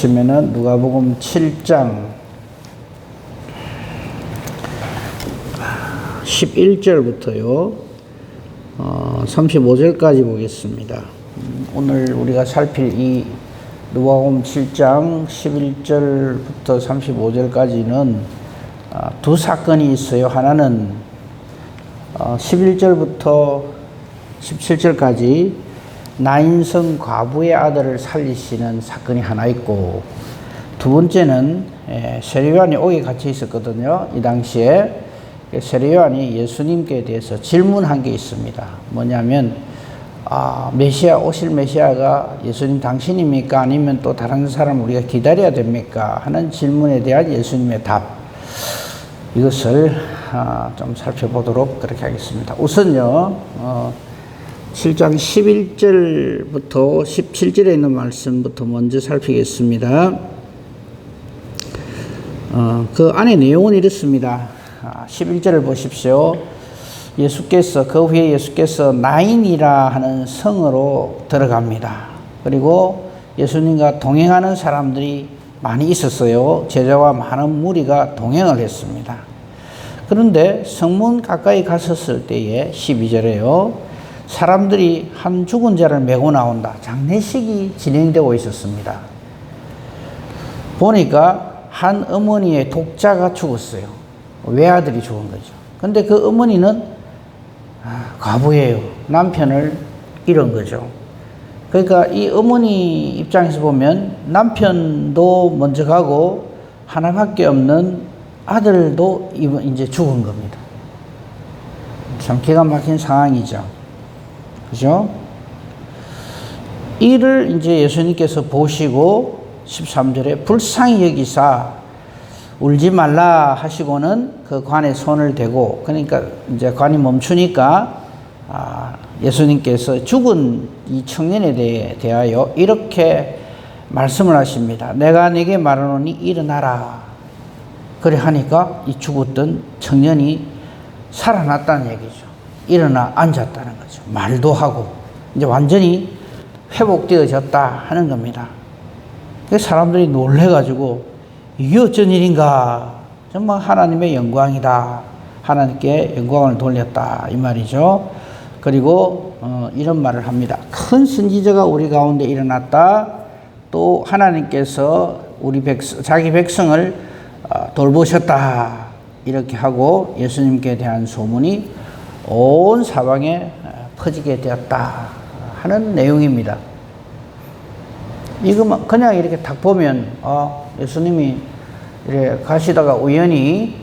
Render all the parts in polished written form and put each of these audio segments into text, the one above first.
보시면은 누가복음 7장 11절부터요 35절까지 보겠습니다. 오늘 우리가 살필 이 누가복음 7장 11절부터 35절까지는 두 사건이 있어요. 하나는 11절부터 17절까지 나인성 과부의 아들을 살리시는 사건이 하나 있고, 두 번째는 세례요한이 오게 같이 있었거든요. 이 당시에 세례요한이 예수님께 대해서 질문한 게 있습니다. 뭐냐면 메시아, 오실 메시아가 예수님 당신입니까? 아니면 또 다른 사람 우리가 기다려야 됩니까? 하는 질문에 대한 예수님의 답, 이것을 좀 살펴보도록 그렇게 하겠습니다. 우선요 7장 11절부터 17절에 있는 말씀부터 먼저 살피겠습니다. 그 안에 내용은 이렇습니다. 11절을 보십시오. 그 후에 예수께서 나인이라 하는 성으로 들어갑니다. 그리고 예수님과 동행하는 사람들이 많이 있었어요. 제자와 많은 무리가 동행을 했습니다. 그런데 성문 가까이 갔었을 때에 12절에요. 사람들이 한 죽은 자를 메고 나온다. 장례식이 진행되고 있었습니다. 보니까 한 어머니의 독자가 죽었어요. 외아들이 죽은 거죠. 근데 그 어머니는 과부예요. 남편을 잃은 거죠. 그러니까 이 어머니 입장에서 보면 남편도 먼저 가고 하나밖에 없는 아들도 이제 죽은 겁니다. 참 기가 막힌 상황이죠. 그죠? 이를 이제 예수님께서 보시고 13절에 불쌍히 여기사 울지 말라 하시고는 그 관에 손을 대고, 그러니까 이제 관이 멈추니까 예수님께서 죽은 이 청년에 대하여 이렇게 말씀을 하십니다. 내가 네게 말하노니 일어나라. 그래 하니까 이 죽었던 청년이 살아났다는 얘기죠. 일어나 앉았다는 거죠. 말도 하고 이제 완전히 회복되어졌다 하는 겁니다. 사람들이 놀래가지고 이게 어쩐 일인가, 정말 하나님의 영광이다, 하나님께 영광을 돌렸다 이 말이죠. 그리고 이런 말을 합니다. 큰 선지자가 우리 가운데 일어났다. 또 하나님께서 자기 백성을 돌보셨다, 이렇게 하고 예수님께 대한 소문이 온 사방에 퍼지게 되었다 하는 내용입니다. 이거 그냥 이렇게 딱 보면 예수님이 이렇게 가시다가 우연히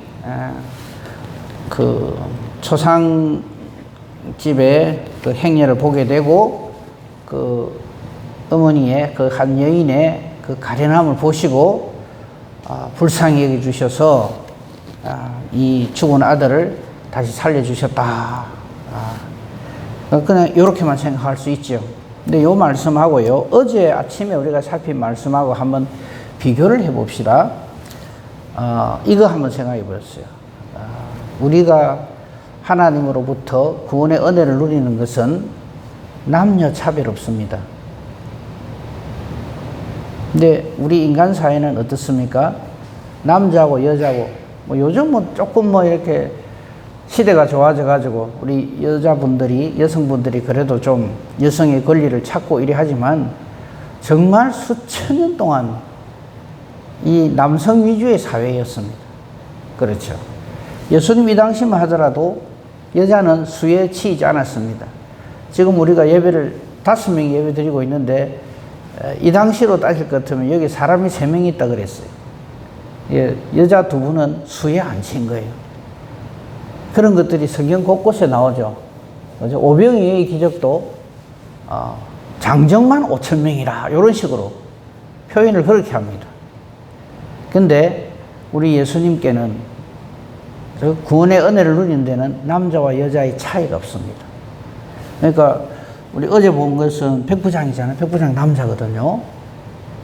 그 초상집에 그 행렬을 보게 되고, 그 어머니의 그 한 여인의 그 가련함을 보시고 불쌍히 여겨 주셔서 이 죽은 아들을 다시 살려주셨다. 그냥 이렇게만 생각할 수 있죠. 근데 이 말씀하고요, 어제 아침에 우리가 살핀 말씀하고 한번 비교를 해봅시다. 이거 한번 생각해 보셨어요. 우리가 하나님으로부터 구원의 은혜를 누리는 것은 남녀 차별 없습니다. 근데 우리 인간 사회는 어떻습니까? 남자고 여자고, 요즘 조금 이렇게 시대가 좋아져 가지고 우리 여성분들이 그래도 좀 여성의 권리를 찾고 이래 하지만, 정말 수천 년 동안 이 남성 위주의 사회였습니다. 그렇죠. 예수님이 당시만 하더라도 여자는 수에 치이지 않았습니다. 지금 우리가 예배를 5명이 예배 드리고 있는데, 이 당시로 따질 것 같으면 여기 사람이 3명이 있다 그랬어요. 여자 2분은 수에 안 친 거예요. 그런 것들이 성경 곳곳에 나오죠. 오병이의 기적도 장정만 5,000명이라 이런 식으로 표현을 그렇게 합니다. 근데 우리 예수님께는 구원의 은혜를 누리는 데는 남자와 여자의 차이가 없습니다. 그러니까 우리 어제 본 것은 백부장이잖아요. 백부장 남자거든요.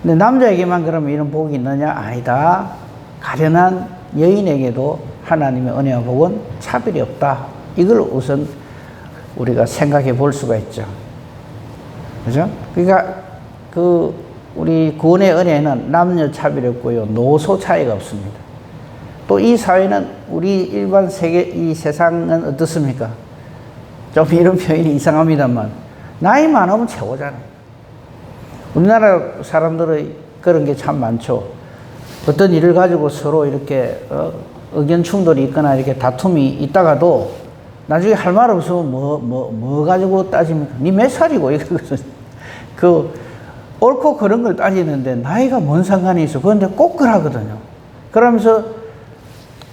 근데 남자에게만 그러면 이런 복이 있느냐? 아니다. 가련한 여인에게도 하나님의 은혜와 복은 차별이 없다. 이걸 우선 우리가 생각해 볼 수가 있죠. 그죠? 그러니까 우리 구원의 은혜는 남녀 차별이 없고요. 노소 차이가 없습니다. 또 이 사회는 우리 일반 세계, 이 세상은 어떻습니까? 좀 이런 표현이 이상합니다만, 나이 많으면 최고잖아요. 우리나라 사람들의 그런 게 참 많죠. 어떤 일을 가지고 서로 이렇게 의견 충돌이 있거나 이렇게 다툼이 있다가도 나중에 할 말 없으면 뭐 가지고 따집니까? 니 몇 살이고? 이거거든. 옳고 그런 걸 따지는데 나이가 뭔 상관이 있어. 그런데 꼭 그러거든요. 그러면서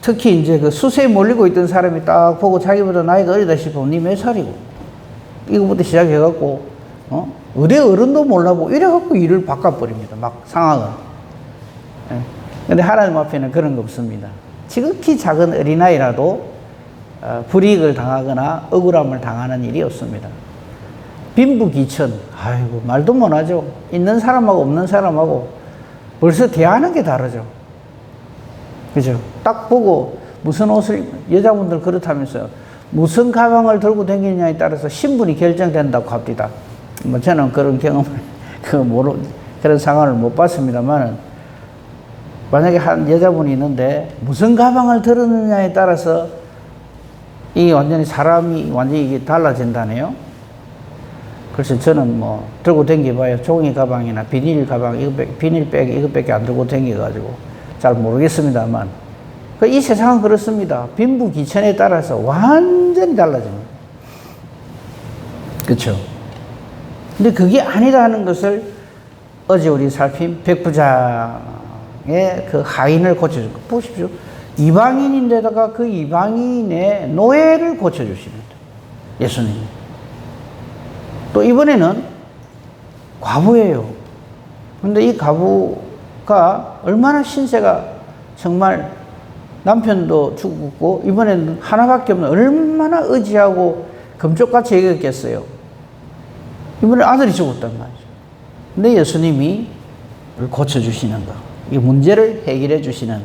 특히 이제 그 수세에 몰리고 있던 사람이 딱 보고 자기보다 나이가 어리다 싶으면 니 몇 살이고? 이거부터 시작해갖고, 의대 어른도 몰라보고 이래갖고 일을 바꿔버립니다. 막 상황을. 예. 근데 하나님 앞에는 그런 거 없습니다. 지극히 작은 어린아이라도 불이익을 당하거나 억울함을 당하는 일이 없습니다. 빈부귀천, 아이고, 말도 못하죠. 있는 사람하고 없는 사람하고 벌써 대하는 게 다르죠. 그죠? 딱 보고 무슨 옷을, 여자분들 그렇다면서요. 무슨 가방을 들고 다니느냐에 따라서 신분이 결정된다고 합니다. 뭐 저는 그런 경험을, 그런 상황을 못 봤습니다만은, 만약에 한 여자분이 있는데 무슨 가방을 들었느냐에 따라서 이 완전히 사람이 완전히 이게 달라진다네요. 그래서 저는 뭐 들고 댕겨봐요. 종이 가방이나 비닐 가방, 비닐백 이것밖에 안 들고 댕겨가지고 잘 모르겠습니다만, 이 세상은 그렇습니다. 빈부귀천에 따라서 완전히 달라집니다. 그렇죠? 근데 그게 아니라는 것을 어제 우리 살핀 백부장의 그 하인을 고쳐주고, 보십시오. 이방인인데다가 그 이방인의 노예를 고쳐주십니다. 예수님이. 또 이번에는 과부예요. 근데 이 과부가 얼마나 신세가 정말, 남편도 죽었고 이번에는 하나밖에 없는, 얼마나 의지하고 금쪽같이 여겼겠어요. 이번에 아들이 죽었단 말이죠. 근데 예수님이 고쳐주시는 거, 이 문제를 해결해 주시는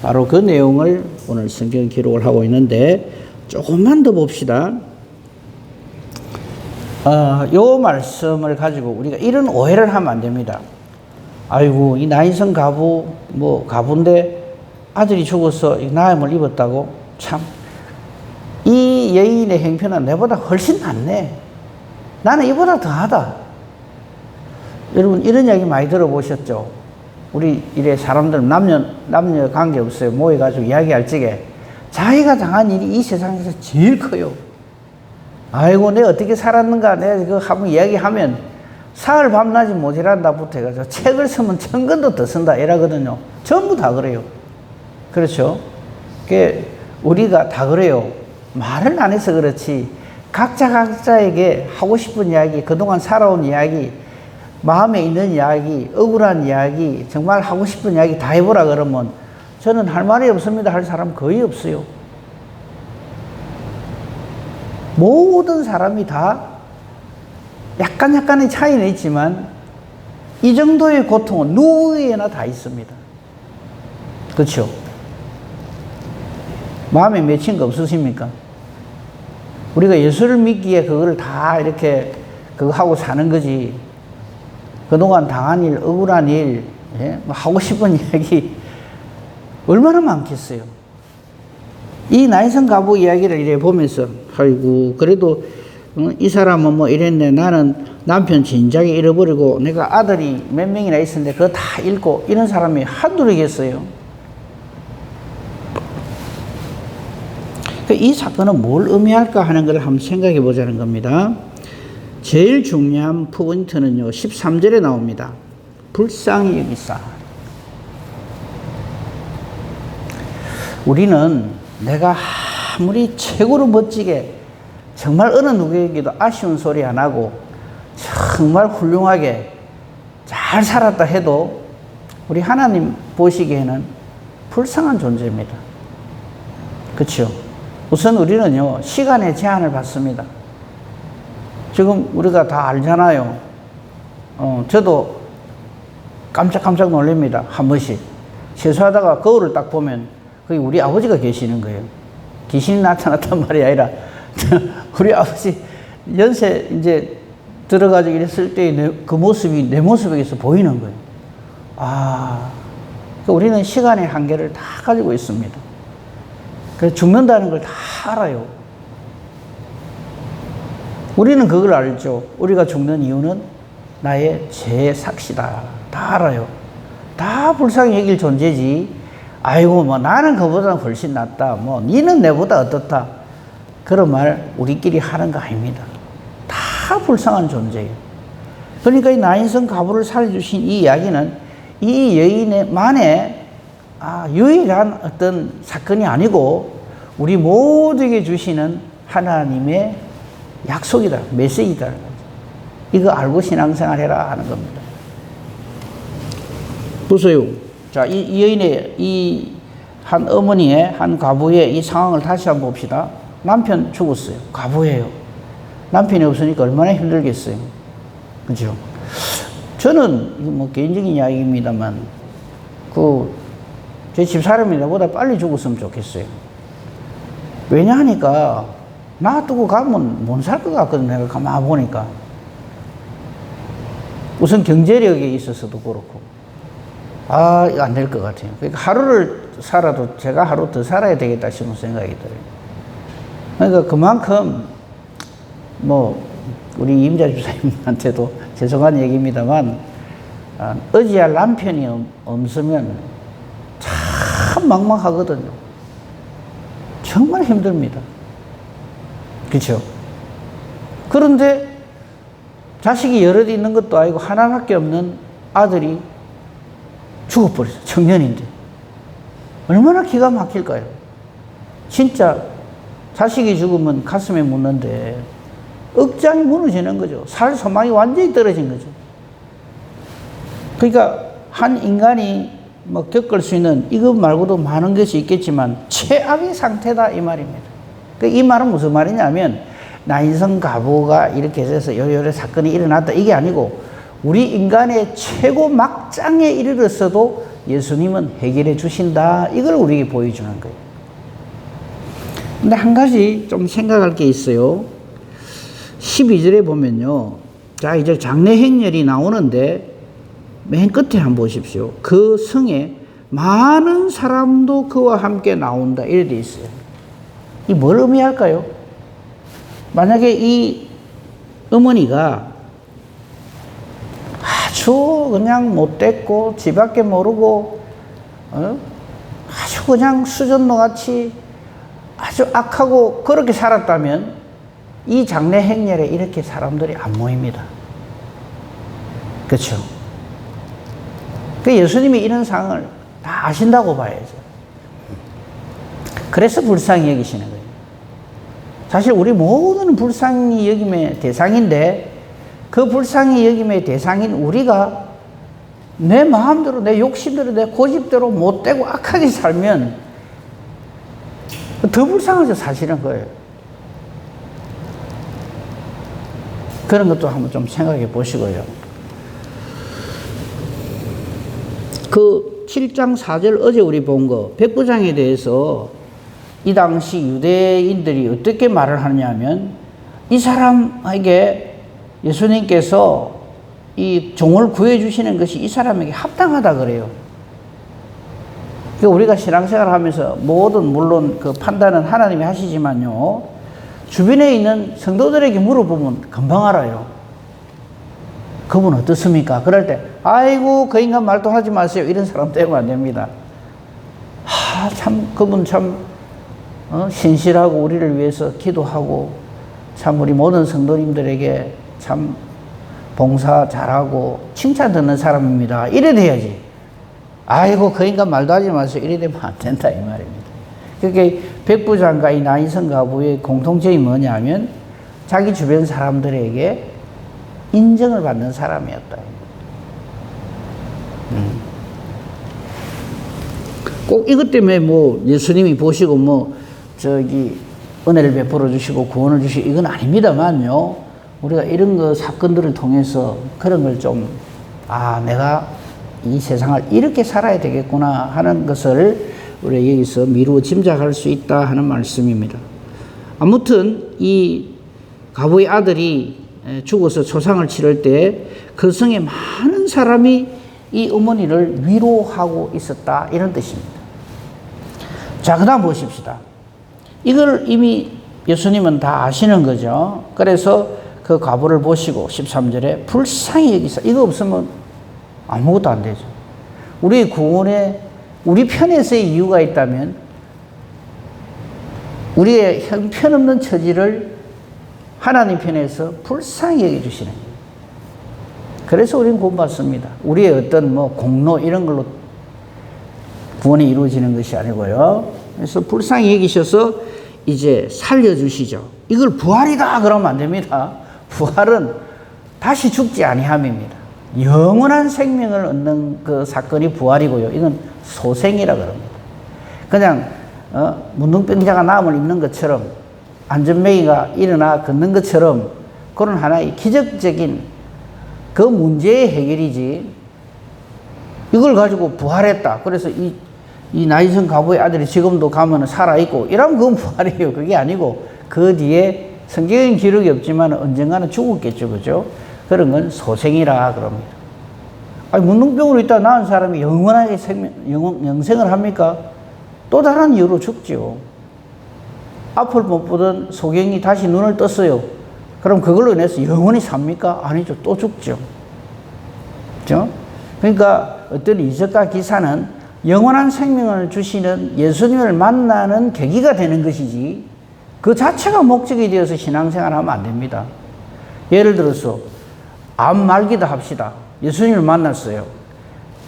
바로 그 내용을 오늘 성경 기록을 하고 있는데, 조금만 더 봅시다. 요 말씀을 가지고 우리가 이런 오해를 하면 안 됩니다. 아이고, 이 나인성 가부, 가부인데 아들이 죽어서 나음을 입었다고? 참, 이 여인의 행편은 내보다 훨씬 낫네. 나는 이보다 더하다. 여러분, 이런 이야기 많이 들어보셨죠? 우리 이래 사람들 남녀 관계 없어요. 모여가지고 이야기할 적에 자기가 당한 일이 이 세상에서 제일 커요. 아이고, 내가 어떻게 살았는가, 내가 그거 한번 이야기하면 사흘 밤낮이 모자란다부터 해가지고 책을 쓰면 1000권도 더 쓴다 이러거든요. 전부 다 그래요. 그렇죠? 우리가 다 그래요. 말을 안 해서 그렇지, 각자에게 하고 싶은 이야기, 그동안 살아온 이야기, 마음에 있는 이야기, 억울한 이야기, 정말 하고 싶은 이야기 다 해보라 그러면 저는 할 말이 없습니다 할 사람 거의 없어요. 모든 사람이 다 약간의 차이는 있지만 이 정도의 고통은 누구에나 다 있습니다. 그렇죠? 마음에 맺힌 거 없으십니까? 우리가 예수를 믿기에 그거를 다 이렇게 그거 하고 사는 거지, 그동안 당한 일, 억울한 일, 하고 싶은 이야기 얼마나 많겠어요. 이 나인성 가부 이야기를 이래 보면서, 아이고, 그래도 이 사람은 뭐 이랬네. 나는 남편 진작에 잃어버리고 내가 아들이 몇 명이나 있었는데 그거 다 잃고, 이런 사람이 한둘이겠어요. 이 사건은 뭘 의미할까 하는 걸 한번 생각해 보자는 겁니다. 제일 중요한 포인트는요, 13절에 나옵니다. 불쌍히 여기사. 우리는 내가 아무리 최고로 멋지게, 정말 어느 누구에게도 아쉬운 소리 안 하고 정말 훌륭하게 잘 살았다 해도 우리 하나님 보시기에는 불쌍한 존재입니다. 그렇죠? 우선 우리는요, 시간의 제한을 받습니다. 지금 우리가 다 알잖아요. 저도 깜짝깜짝 놀랍니다. 한 번씩 세수하다가 거울을 딱 보면 거기 우리 아버지가 계시는 거예요. 귀신이 나타났단 말이 아니라 우리 아버지 연세 이제 들어가지고 이랬을 때 그 모습이 내 모습에서 보이는 거예요. 아, 우리는 시간의 한계를 다 가지고 있습니다. 그래서 죽는다는 걸 다 알아요. 우리는 그걸 알죠. 우리가 죽는 이유는 나의 죄의 삭시다. 다 알아요. 다 불쌍히 여길 존재지. 아이고, 뭐, 나는 그보다 훨씬 낫다. 뭐, 니는 내보다 어떻다. 그런 말 우리끼리 하는 거 아닙니다. 다 불쌍한 존재예요. 그러니까 이 나인성 가부를 살려주신 이 이야기는 이 여인만의 유일한 어떤 사건이 아니고 우리 모두에게 주시는 하나님의 약속이다. 메시지다. 이거 알고 신앙생활 해라 하는 겁니다. 보세요. 자, 이 여인의, 이 한 어머니의, 한 가부의 이 상황을 다시 한번 봅시다. 남편 죽었어요. 가부예요. 남편이 없으니까 얼마나 힘들겠어요. 그죠? 저는, 뭐, 개인적인 이야기입니다만, 제 집사람이 나보다 빨리 죽었으면 좋겠어요. 왜냐 하니까, 놔두고 가면 못 살 것 같거든, 내가 가만 보니까. 우선 경제력에 있어서도 그렇고. 이거 안 될 것 같아요. 그러니까 하루를 살아도 제가 하루 더 살아야 되겠다 싶은 생각이 들어요. 그러니까 그만큼, 뭐, 우리 임자 집사님한테도 죄송한 얘기입니다만, 어지할 남편이 없으면 참 막막하거든요. 정말 힘듭니다. 그렇죠? 그런데 자식이 여럿 있는 것도 아니고 하나밖에 없는 아들이 죽어버렸어요. 청년인데. 얼마나 기가 막힐까요? 진짜 자식이 죽으면 가슴에 묻는데 억장이 무너지는 거죠. 살 소망이 완전히 떨어진 거죠. 그러니까 한 인간이 뭐 겪을 수 있는 이것 말고도 많은 것이 있겠지만 최악의 상태다 이 말입니다. 이 말은 무슨 말이냐면 나인성 가부가 이렇게 해서 요래 사건이 일어났다 이게 아니고 우리 인간의 최고 막장에 이르렀어도 예수님은 해결해 주신다 이걸 우리에게 보여주는 거예요. 근데 한 가지 좀 생각할 게 있어요. 12절에 보면요. 자, 이제 장례 행렬이 나오는데 맨 끝에 한번 보십시오. 그 성에 많은 사람도 그와 함께 나온다. 이래 돼 있어요. 이 뭘 의미할까요? 만약에 이 어머니가 아주 그냥 못됐고 지밖에 모르고 아주 그냥 수전노 같이 아주 악하고 그렇게 살았다면 이 장례 행렬에 이렇게 사람들이 안 모입니다. 그렇죠? 그 예수님이 이런 상황을 다 아신다고 봐야죠. 그래서 불쌍히 여기시는 거예요. 사실 우리 모두는 불쌍히 여김의 대상인데 그 불쌍히 여김의 대상인 우리가 내 마음대로 내 욕심대로 내 고집대로 못되고 악하게 살면 더 불쌍하죠. 사실은 거예요. 그런 것도 한번 좀 생각해 보시고요. 그 7장 4절 어제 우리 본 거 백부장에 대해서 이 당시 유대인들이 어떻게 말을 하느냐 하면 이 사람에게 예수님께서 이 종을 구해주시는 것이 이 사람에게 합당하다 그래요. 그러니까 우리가 신앙생활 하면서 모든 물론 그 판단은 하나님이 하시지만요. 주변에 있는 성도들에게 물어보면 금방 알아요. 그분 어떻습니까? 그럴 때 아이고 그 인간 말도 하지 마세요. 이런 사람 되면 안 됩니다. 참 그분 참 신실하고 우리를 위해서 기도하고 참 우리 모든 성도님들에게 참 봉사 잘하고 칭찬 듣는 사람입니다. 이래 돼야지. 아이고 그 인간 말도 하지 마세요. 이래 되면 안 된다 이 말입니다. 그러니까 백부장과 이 나인성 가부의 공통점이 뭐냐면 자기 주변 사람들에게 인정을 받는 사람이었다. 꼭 이것 때문에 뭐 예수님이 보시고 뭐 은혜를 베풀어 주시고 구원을 주시고 이건 아닙니다만요. 우리가 이런 거 사건들을 통해서 그런 걸 좀 내가 이 세상을 이렇게 살아야 되겠구나 하는 것을 우리가 여기서 미루어 짐작할 수 있다 하는 말씀입니다. 아무튼 이 가부의 아들이 죽어서 초상을 치를 때 그 성에 많은 사람이 이 어머니를 위로하고 있었다, 이런 뜻입니다. 자, 그 다음 보십시다. 이걸 이미 예수님은 다 아시는 거죠. 그래서 그 과부를 보시고 13절에 불쌍히 여기사, 이거 없으면 아무것도 안 되죠. 우리 구원에 우리 편에서의 이유가 있다면 우리의 형편없는 처지를 하나님 편에서 불쌍히 여겨주시는 거예요. 그래서 우리는 구원받습니다. 우리의 어떤 공로 이런 걸로 구원이 이루어지는 것이 아니고요. 그래서 불쌍히 여기셔서 이제 살려주시죠. 이걸 부활이다 그러면 안 됩니다. 부활은 다시 죽지 아니함입니다. 영원한 생명을 얻는 그 사건이 부활이고요. 이건 소생이라 그럽니다. 그냥 문둥병자가 나음을 입는 것처럼, 안전뱅이가 일어나 걷는 것처럼 그런 하나의 기적적인 그 문제의 해결이지, 이걸 가지고 부활했다, 그래서 이 나이선 과부의 아들이 지금도 가면 살아있고 이러면 그건 부활이에요. 그게 아니고 그 뒤에 성경엔 기록이 없지만 언젠가는 죽었겠죠. 그죠? 그런 건 소생이라 그럽니다. 아니, 문둥병으로 있다 나은 사람이 영원하게 영생을 합니까? 또 다른 이유로 죽죠. 앞을 못 보던 소경이 다시 눈을 떴어요. 그럼 그걸로 인해서 영원히 삽니까? 아니죠. 또 죽죠. 그렇죠? 그러니까 어떤 이적과 기사는 영원한 생명을 주시는 예수님을 만나는 계기가 되는 것이지 그 자체가 목적이 되어서 신앙생활을 하면 안 됩니다. 예를 들어서 암 말기도 합시다. 예수님을 만났어요.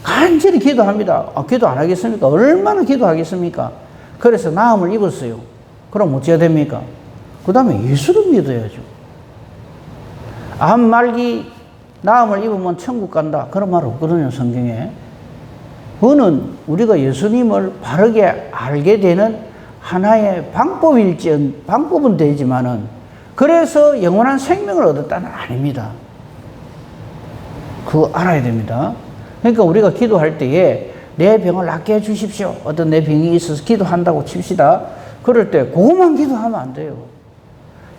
간절히 기도합니다. 기도 안 하겠습니까? 얼마나 기도하겠습니까? 그래서 나음을 입었어요. 그럼 어찌해야 됩니까? 그 다음에 예수를 믿어야죠. 암 말기 나음을 입으면 천국 간다, 그런 말 없거든요, 성경에. 그거는 우리가 예수님을 바르게 알게 되는 하나의 방법은 되지만은, 그래서 영원한 생명을 얻었다는 아닙니다. 그거 알아야 됩니다. 그러니까 우리가 기도할 때에 내 병을 낫게 해 주십시오. 어떤 내 병이 있어서 기도한다고 칩시다. 그럴 때 그것만 기도하면 안 돼요.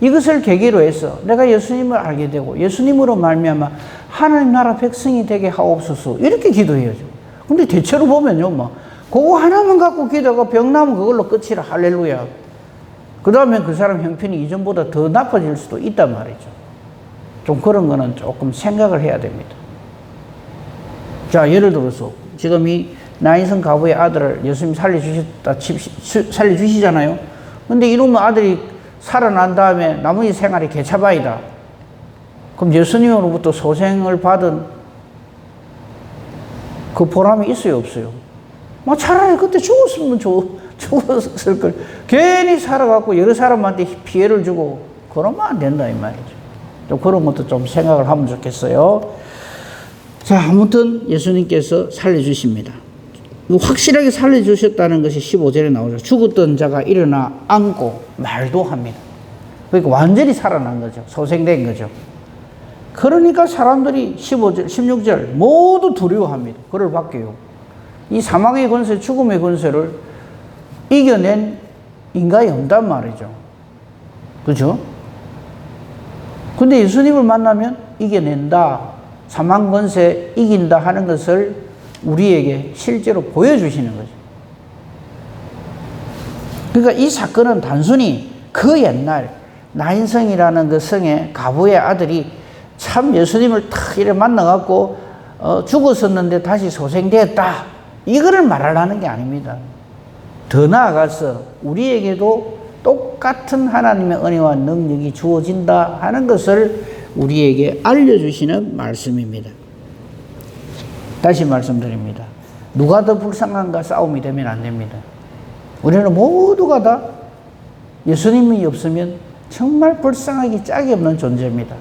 이것을 계기로 해서 내가 예수님을 알게 되고 예수님으로 말미암아 하나님 나라 백성이 되게 하옵소서, 이렇게 기도해야죠. 근데 대체로 보면요, 그거 하나만 갖고 기도하고 병 나면 그걸로 끝이라. 할렐루야. 그 다음에 그 사람 형편이 이전보다 더 나빠질 수도 있단 말이죠. 좀 그런 거는 조금 생각을 해야 됩니다. 자, 예를 들어서 지금 이 나인성 과부의 아들을 예수님 살려주시잖아요. 근데 이놈의 아들이 살아난 다음에 나머지 생활이 개차바이다. 그럼 예수님으로부터 소생을 받은 그 보람이 있어요, 없어요? 차라리 그때 죽었으면 죽었을 걸. 괜히 살아갖고 여러 사람한테 피해를 주고 그러면 안 된다, 이 말이죠. 좀 그런 것도 좀 생각을 하면 좋겠어요. 자, 아무튼 예수님께서 살려주십니다. 확실하게 살려주셨다는 것이 15절에 나오죠. 죽었던 자가 일어나 앉고 말도 합니다. 그러니까 완전히 살아난 거죠. 소생된 거죠. 그러니까 사람들이 15절, 16절 모두 두려워합니다. 그를 밖에요. 이 사망의 권세, 죽음의 권세를 이겨낸 인간이 없단 말이죠. 그죠? 근데 예수님을 만나면 이겨낸다, 사망 권세 이긴다 하는 것을 우리에게 실제로 보여주시는 거죠. 그러니까 이 사건은 단순히 그 옛날 나인성이라는 그 성의 과부의 아들이 참 예수님을 탁 이렇게 만나갖고 죽었었는데 다시 소생되었다, 이거를 말하려는 게 아닙니다. 더 나아가서 우리에게도 똑같은 하나님의 은혜와 능력이 주어진다 하는 것을 우리에게 알려주시는 말씀입니다. 다시 말씀드립니다. 누가 더 불쌍한가 싸움이 되면 안 됩니다. 우리는 모두가 다 예수님이 없으면 정말 불쌍하기 짝이 없는 존재입니다.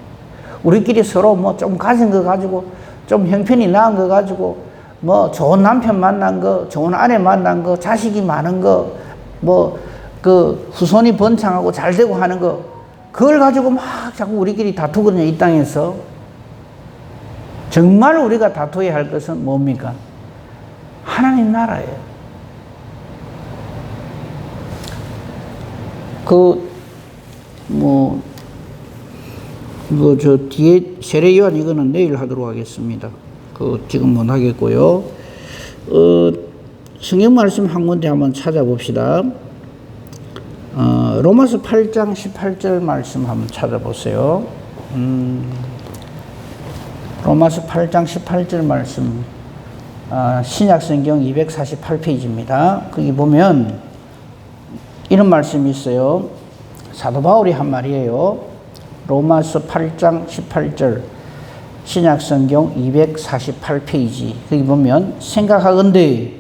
우리끼리 서로 좀 가진 거 가지고, 좀 형편이 나은 거 가지고, 좋은 남편 만난 거, 좋은 아내 만난 거, 자식이 많은 거, 그 후손이 번창하고 잘 되고 하는 거, 그걸 가지고 막 자꾸 우리끼리 다투거든요, 이 땅에서. 정말 우리가 다투어야 할 것은 뭡니까? 하나님 나라예요. 이거 저 뒤에 세례 요한 이거는 내일 하도록 하겠습니다. 그 지금 못 하겠고요. 성경 말씀 한 군데 한번 찾아봅시다. 로마서 8장 18절 말씀 한번 찾아보세요. 로마서 8장 18절 말씀, 신약 성경 248페이지입니다. 거기 보면 이런 말씀이 있어요. 사도 바울이 한 말이에요. 로마서 8장 18절, 신약 성경 248페이지. 거기 보면 생각하건대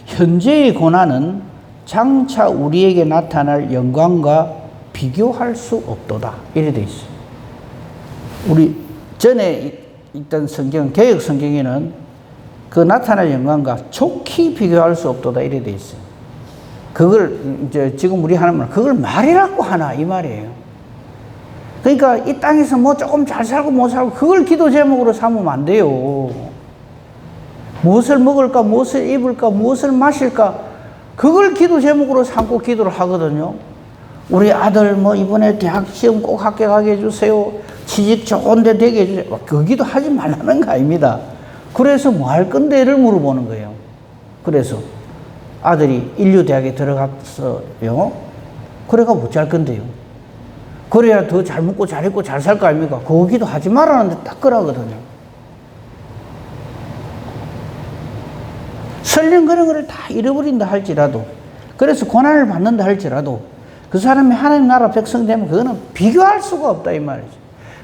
현재의 고난은 장차 우리에게 나타날 영광과 비교할 수 없도다. 이래 돼 있어요. 우리 전에 있던 성경, 개역 성경에는 그 나타날 영광과 좋게 비교할 수 없도다. 이래 돼 있어요. 그걸 이제 지금 우리 하는 말, 그걸 말이라고 하나 이 말이에요. 그러니까 이 땅에서 뭐 조금 잘 살고 못 살고 그걸 기도 제목으로 삼으면 안 돼요. 무엇을 먹을까, 무엇을 입을까, 무엇을 마실까, 그걸 기도 제목으로 삼고 기도를 하거든요. 우리 아들 뭐 이번에 대학 시험 꼭 합격하게 해주세요. 취직 좋은 데 되게 해주세요. 그 기도 하지 말라는 거 아닙니다. 그래서 뭐 할 건데를 물어보는 거예요. 그래서 아들이 인류대학에 들어갔어요. 그래가 못 잘 건데요. 그래야 더 잘 먹고 잘 입고 잘 살 거 아닙니까? 그 기도 하지 말라는데 딱 그러거든요. 설령 그런 거를 다 잃어버린다 할지라도, 그래서 고난을 받는다 할지라도 그 사람이 하나님 나라 백성 되면 그거는 비교할 수가 없다 이 말이죠.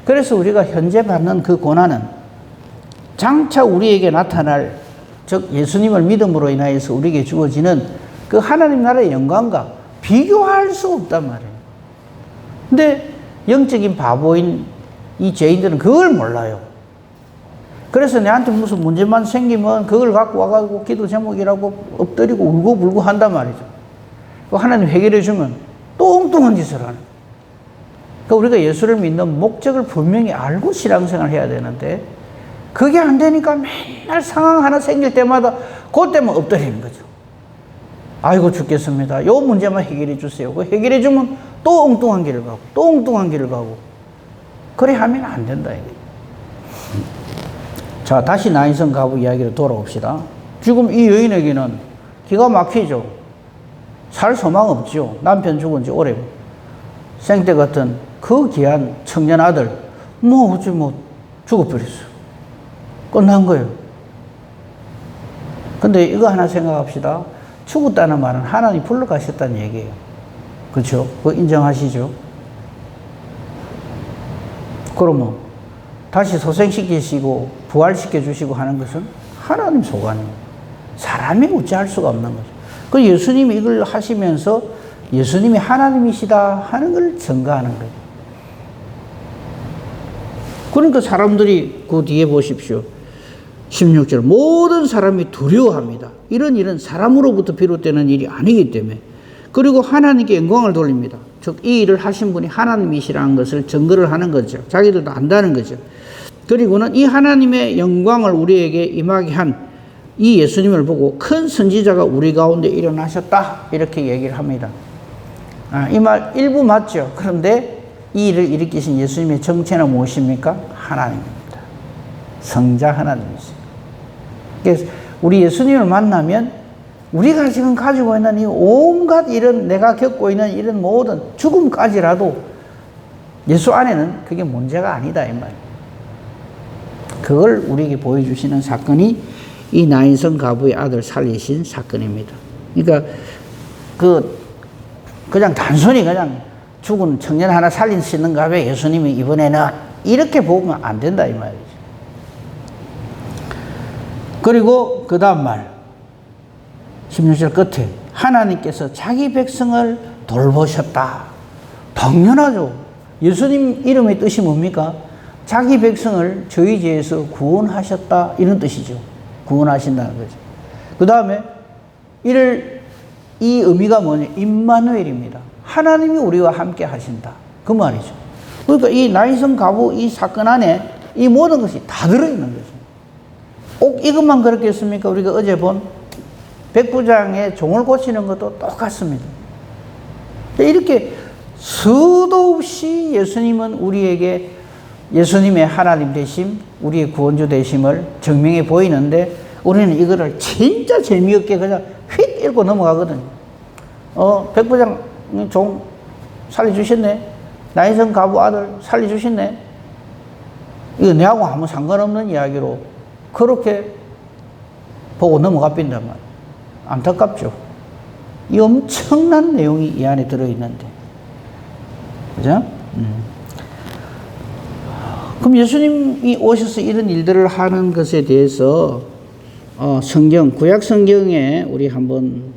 그래서 우리가 현재 받는 그 고난은 장차 우리에게 나타날, 즉 예수님을 믿음으로 인하여서 우리에게 주어지는 그 하나님 나라의 영광과 비교할 수 없단 말이에요. 근데 영적인 바보인 이 죄인들은 그걸 몰라요. 그래서 내한테 무슨 문제만 생기면 그걸 갖고 와가지고 기도 제목이라고 엎드리고 울고 불고 한단 말이죠. 하나님 해결해 주면 또 엉뚱한 짓을 하는. 그러니까 우리가 예수를 믿는 목적을 분명히 알고 신앙생활을 해야 되는데 그게 안 되니까 맨날 상황 하나 생길 때마다 그때만 엎드리는 거죠. 아이고 죽겠습니다. 요 문제만 해결해 주세요. 그 해결해 주면 또 엉뚱한 길을 가고 또 엉뚱한 길을 가고 그래 하면 안 된다 이거예요. 자, 다시 나인성 가부 이야기로 돌아옵시다. 지금 이 여인에게는 기가 막히죠. 살 소망 없죠. 남편 죽은 지 오래고. 생때 같은 그 귀한 청년 아들, 어찌 죽어버렸어. 끝난 거예요. 근데 이거 하나 생각합시다. 죽었다는 말은 하나님 불러가셨다는 얘기예요. 그렇죠? 그거 인정하시죠? 그러면 다시 소생시키시고 부활시켜 주시고 하는 것은 하나님 소관입니다. 사람이 어찌할 수가 없는 거죠. 그 예수님이 이걸 하시면서 예수님이 하나님이시다 하는 걸 증거하는 거예요. 그러니까 사람들이 그 뒤에 보십시오. 16절 모든 사람이 두려워합니다. 이런 일은 사람으로부터 비롯되는 일이 아니기 때문에. 그리고 하나님께 영광을 돌립니다. 즉 이 일을 하신 분이 하나님이시라는 것을 증거를 하는 거죠. 자기들도 안다는 거죠. 그리고는 이 하나님의 영광을 우리에게 임하게 한 이 예수님을 보고 큰 선지자가 우리 가운데 일어나셨다 이렇게 얘기를 합니다. 이 말 일부 맞죠. 그런데 이 일을 일으키신 예수님의 정체는 무엇입니까? 하나님입니다. 성자 하나님이세요. 그래서 우리 예수님을 만나면 우리가 지금 가지고 있는 이 온갖 이런 내가 겪고 있는 이런 모든 죽음까지라도 예수 안에는 그게 문제가 아니다 이 말이에요. 그걸 우리에게 보여주시는 사건이 이 나인성 가부의 아들 살리신 사건입니다. 그러니까 그냥 단순히 그냥 죽은 청년 하나 살리시는가 왜 예수님이 이번에는 이렇게 보면 안 된다 이 말이죠. 그리고 그 다음 말 16절 끝에 하나님께서 자기 백성을 돌보셨다. 당연하죠. 예수님 이름의 뜻이 뭡니까? 자기 백성을 저희 죄에서 구원하셨다 이런 뜻이죠. 구원하신다는 거죠. 그 다음에 이 의미가 뭐냐? 임마누엘입니다. 하나님이 우리와 함께 하신다. 그 말이죠. 그러니까 이 나인성 가부 이 사건 안에 이 모든 것이 다 들어있는 거죠. 꼭 이것만 그렇겠습니까? 우리가 어제 본 백부장의 종을 고치는 것도 똑같습니다. 이렇게 수도 없이 예수님은 우리에게 예수님의 하나님 되심, 우리의 구원주 되심을 증명해 보이는데 우리는 이거를 진짜 재미없게 그냥 휙 읽고 넘어가거든요. 백부장 종 살려주셨네. 나인성 가부 아들 살려주셨네. 이거 내하고 아무 상관없는 이야기로 그렇게 보고 넘어가 빈단 말이에요. 안타깝죠. 이 엄청난 내용이 이 안에 들어있는데. 그죠? 그럼 예수님이 오셔서 이런 일들을 하는 것에 대해서 성경, 구약 성경에 우리 한번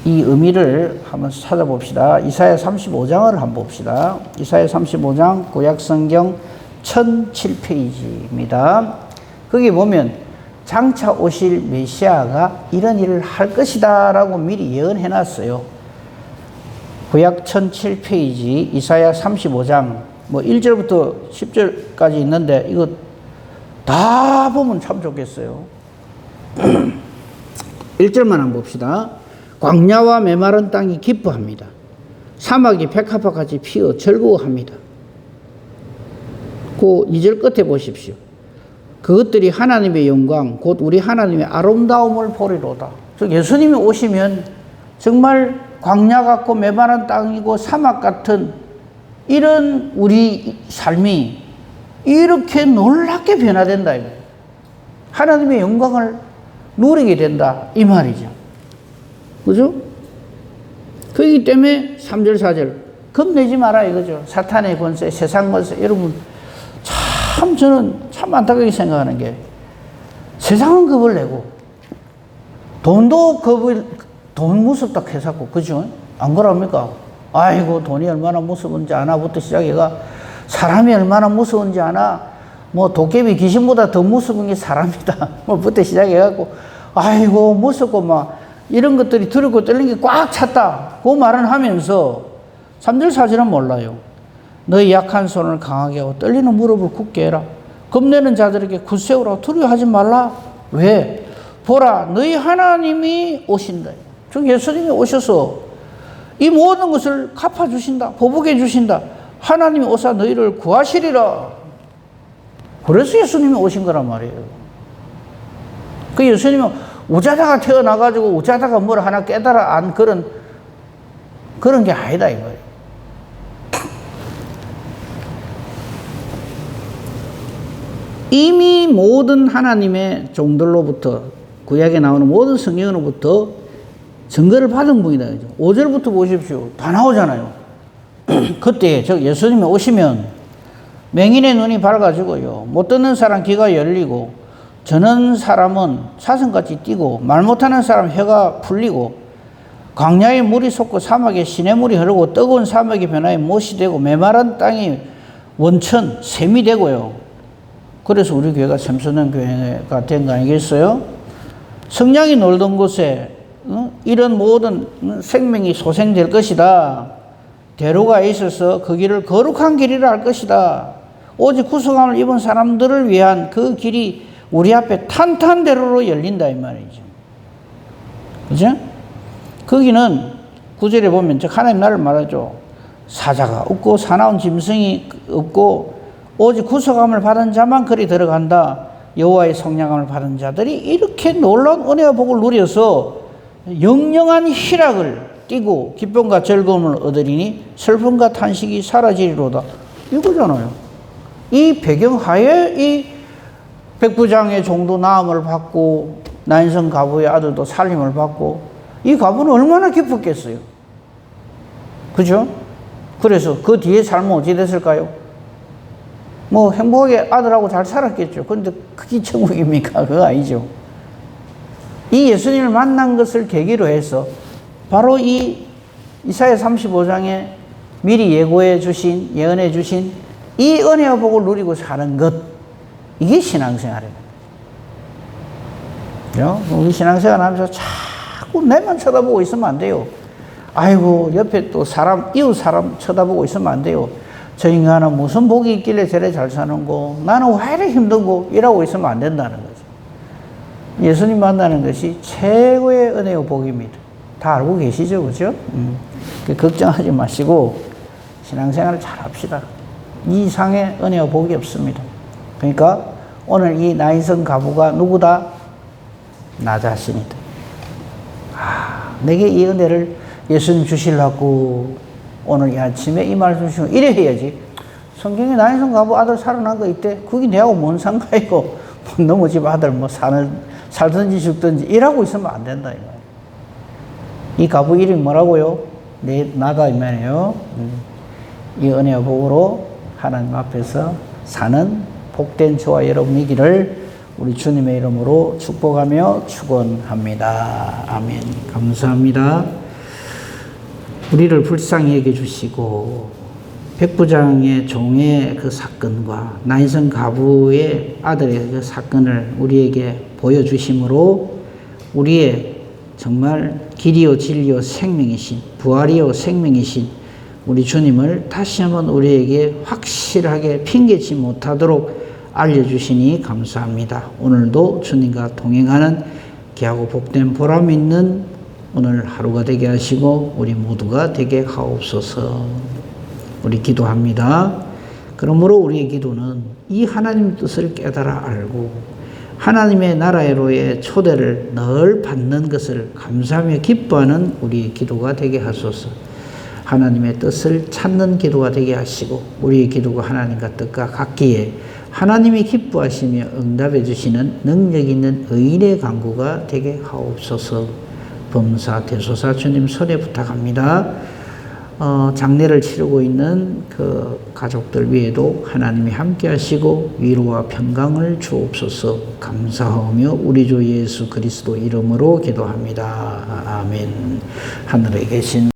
이 의미를 한번 찾아봅시다. 이사야 35장을 한번 봅시다. 이사야 35장 구약 성경 1007페이지입니다. 거기 보면 장차 오실 메시아가 이런 일을 할 것이다 라고 미리 예언해 놨어요. 구약 1007페이지 이사야 35장 1절부터 10절까지 있는데 이거 다 보면 참 좋겠어요. 1절만 한번 봅시다. 광야와 메마른 땅이 기뻐합니다. 사막이 백합화같이 피어 즐거워합니다. 그 2절 끝에 보십시오. 그것들이 하나님의 영광 곧 우리 하나님의 아름다움을 보리로다. 즉 예수님이 오시면 정말 광야 같고 메마른 땅이고 사막 같은 이런 우리 삶이 이렇게 놀랍게 변화된다. 하나님의 영광을 누리게 된다. 이 말이죠. 그죠? 그렇기 때문에 3절, 4절. 겁내지 마라 이거죠. 사탄의 권세, 세상 권세. 여러분, 참 저는 참 안타깝게 생각하는 게 세상은 겁을 내고 돈도 돈 무섭다 해서고, 그죠? 안 그럽니까? 아이고, 돈이 얼마나 무서운지 아나부터 시작해가 사람이 얼마나 무서운지 아나, 도깨비 귀신보다 더 무서운 게 사람이다. 부터 시작해갖고, 아이고, 무섭고 이런 것들이 두렵고 떨리는 게 꽉 찼다. 그 말은 하면서 3절, 4절은 몰라요. 너희 약한 손을 강하게 하고 떨리는 무릎을 굳게 해라. 겁내는 자들에게 굳세우라고 두려워하지 말라. 왜? 보라, 너희 하나님이 오신다. 즉 예수님이 오셔서 이 모든 것을 갚아주신다. 보복해 주신다. 하나님이 오사 너희를 구하시리라. 그래서 예수님이 오신 거란 말이에요. 그 예수님은 우자다가 태어나가지고 우자다가 뭘 하나 깨달아 안 그런 게 아니다 이 말이에요. 이미 모든 하나님의 종들로부터 구약에 나오는 모든 성경으로부터 증거를 받은 분이다. 5절부터 보십시오. 다 나오잖아요. 그때 즉 예수님이 오시면 맹인의 눈이 밝아지고요. 못 듣는 사람 귀가 열리고 저는 사람은 사슴같이 뛰고 말 못하는 사람 혀가 풀리고 광야에 물이 솟고 사막에 시냇물이 흐르고 뜨거운 사막이 변화에 못이 되고 메마른 땅이 원천 샘이 되고요. 그래서 우리 교회가 샘솟는 교회가 된 거 아니겠어요? 성령이 놀던 곳에 이런 모든 생명이 소생될 것이다. 대로가 있어서 그 길을 거룩한 길이라 할 것이다. 오직 구속함을 입은 사람들을 위한 그 길이 우리 앞에 탄탄대로로 열린다 이 말이죠. 그죠? 거기는 9절에 보면 즉 하나님 나라를 말하죠. 사자가 없고 사나운 짐승이 없고 오직 구속함을 받은 자만 그리 들어간다. 여호와의 성령함을 받은 자들이 이렇게 놀라운 은혜와 복을 누려서 영영한 희락을 띠고 기쁨과 즐거움을 얻으리니 슬픔과 탄식이 사라지리로다. 이거잖아요. 이 배경하에 이 백부장의 종도 나음을 받고 나인성 가부의 아들도 살림을 받고 이 가부는 얼마나 기뻤겠어요. 그죠? 그래서 그 뒤에 삶은 어찌 됐을까요? 행복하게 아들하고 잘 살았겠죠. 그런데 그게 천국입니까? 그거 아니죠. 이 예수님을 만난 것을 계기로 해서 바로 이 이사야 35장에 미리 예언해 주신 이 은혜와 복을 누리고 사는 것, 이게 신앙생활입니다. 우리 신앙생활 하면서 자꾸 내만 쳐다보고 있으면 안 돼요. 아이고, 옆에 또 이웃 사람 쳐다보고 있으면 안 돼요. 저 인간은 무슨 복이 있길래 저래 잘 사는 거, 나는 왜 이렇게 힘든 거, 이러고 있으면 안 된다는 거죠. 예수님 만나는 것이 최고의 은혜와 복입니다. 다 알고 계시죠? 그죠? 걱정하지 마시고 신앙생활을 잘 합시다. 이 이상의 은혜와 복이 없습니다. 그러니까 오늘 이 나인성 가부가 누구다? 나 자신이다. 내게 이 은혜를 예수님 주시려고 오늘 이 아침에 이 말씀 주시고 이래 해야지. 성경에 나인성 가부 아들 살아난 거 있대. 그게 내하고 뭔 상관이고 너무 집 아들 뭐 살든지 죽든지 일하고 있으면 안 된다 이거예요. 이 가부 이름이 뭐라고요? 나다 이 말이에요. 이 은혜와 복으로 하나님 앞에서 사는 복된 저와 여러분이기를 우리 주님의 이름으로 축복하며 축원합니다. 아멘. 감사합니다. 우리를 불쌍히 여겨주시고 백부장의 종의 그 사건과 나인성 가부의 아들의 그 사건을 우리에게 보여주심으로 우리의 정말 길이요 진리요 생명이신 부활이요 생명이신 우리 주님을 다시 한번 우리에게 확실하게 핑계치 못하도록 알려주시니 감사합니다. 오늘도 주님과 동행하는 귀하고 복된 보람 있는 오늘 하루가 되게 하시고 우리 모두가 되게 하옵소서. 우리 기도합니다. 그러므로 우리의 기도는 이 하나님의 뜻을 깨달아 알고 하나님의 나라로의 초대를 늘 받는 것을 감사하며 기뻐하는 우리의 기도가 되게 하소서. 하나님의 뜻을 찾는 기도가 되게 하시고 우리의 기도가 하나님과 뜻과 같기에 하나님이 기뻐하시며 응답해 주시는 능력 있는 의인의 간구가 되게 하옵소서. 범사 대소사 주님 손에 부탁합니다. 장례를 치르고 있는 그 가족들 위에도 하나님이 함께 하시고 위로와 평강을 주옵소서. 감사하며 우리 주 예수 그리스도 이름으로 기도합니다. 아멘. 하늘에 계신